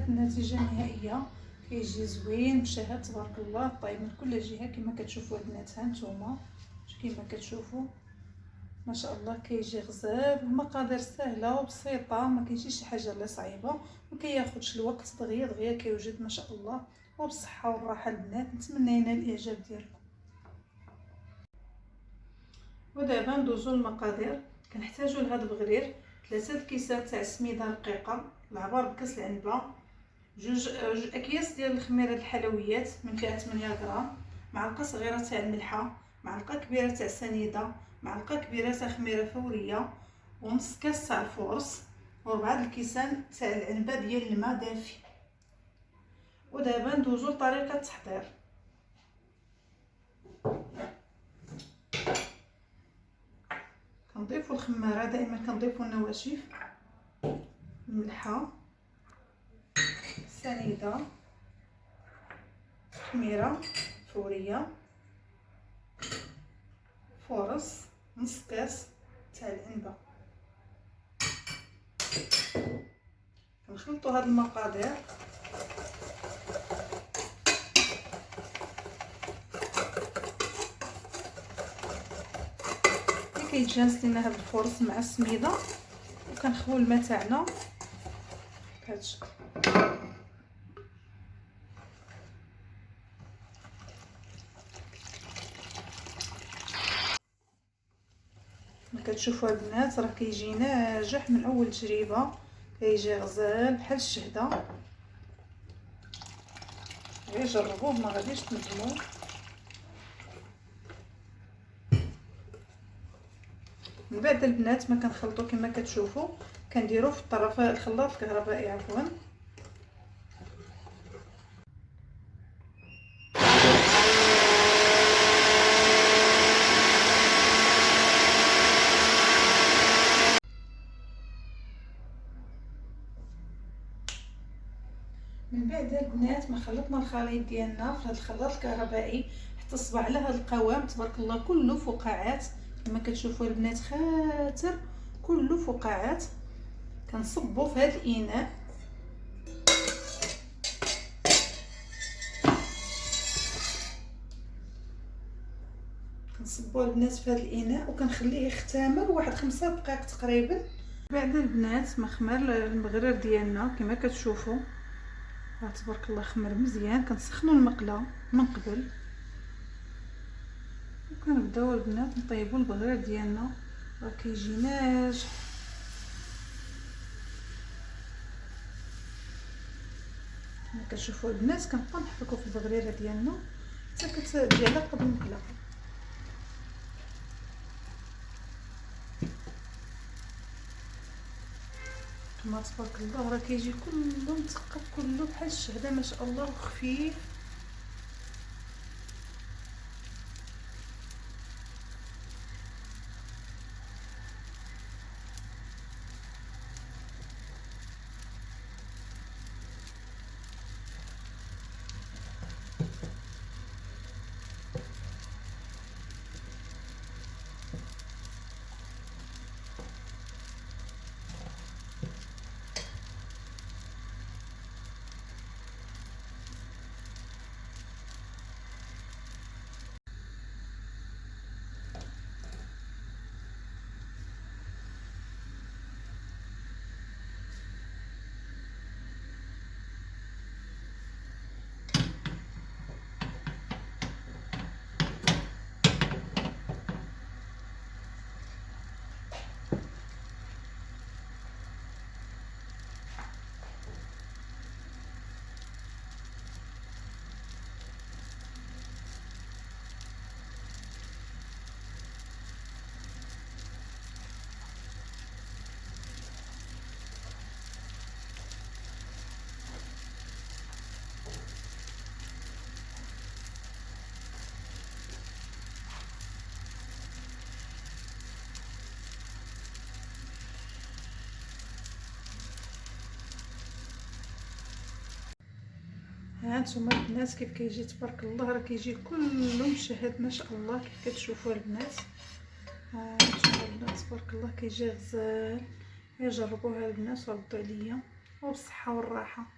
النتيجه النهائيه كيجي زوين مشهد تبارك الله، طايب من كل جهه كما كتشوفوا البنات. ها نتوما كما كتشوفوا ما شاء الله كيجي غزال. المقادير سهله وبسيطه، ما كاينش شي حاجه اللي صعيبه، ما كياخذش الوقت، دغيا دغيا كيوجد ما شاء الله، وبصحه والراحه البنات. نتمنى ينال الاعجاب ديالكم. ودابا ندوزو المقادير. كنحتاجو لهاد البغرير 3 كيسان تاع السميده رقيقه، العبار بكاس العنبه، جوج اكياس ديال الخميره الحلويات من فيها 8 غرام، معلقه صغيره تاع الملحه، معلقه كبيره تاع سنيده، معلقه كبيره تاع خميره فوريه، ونص كاس تاع الفورص، وربعه الكيسان تاع العنبه ديال الماء دافي. ودابا ندوزو لطريقه التحضير. كنضيفوا الخماره، دائما كنضيفوا النواشف، الملحه، سنيده، خميره فوريه، فورص، نص كاس تاع العنبه. كنخلطوا هاد المقادير كيتجانس لينا هاد الفورص مع السميده، وكنخويو الماء تاعنا بهذا الشكل. ما كتشوفوا البنات راه كيجي ناجح من اول تجربه، كيجي غزال بحال الشهده. غير جربوه ما غاديش تندموا. من بعد البنات ما كنخلطوا كما كتشوفوا، كنديروا في الطرف الخلاط الكهربائي عفوا. من بعد البنات ما خلطنا الخليط ديالنا في هذا الخلاط الكهربائي حتى صبع على هذا القوام تبارك الله، كله فقاعات كما كتشوفوا البنات، خاطر كله فقاعات. كنصبوا في هذا الاناء، كنصبوا البنات في هذا الاناء وكنخليه يختمر واحد 5 دقائق تقريبا. بعد البنات ما خمر المغرر ديالنا كما كتشوفوا، تبارك الله خمر مزيان. كنسخنوا المقله من قبل وكنبداو البنات نطيبوا البغرير ديالنا، راه كيجي ناجح. كما كتشوفوا البنات كنبقاو نحركوا في البغريره ديالنا حتى كتجي على قد المقله. كما تبارك الله راه كيجي كله مثقف، كله بحال الشهده ما شاء الله، وخفيف. ها نتوما البنات كيف كيجي تبارك الله، راه كيجي كله مشهد ما شاء الله كيف كتشوفوا البنات. ها نتوما البنات تبارك الله كيجي غزال. جربوها البنات وردوا عليا، وبالصحه والراحه.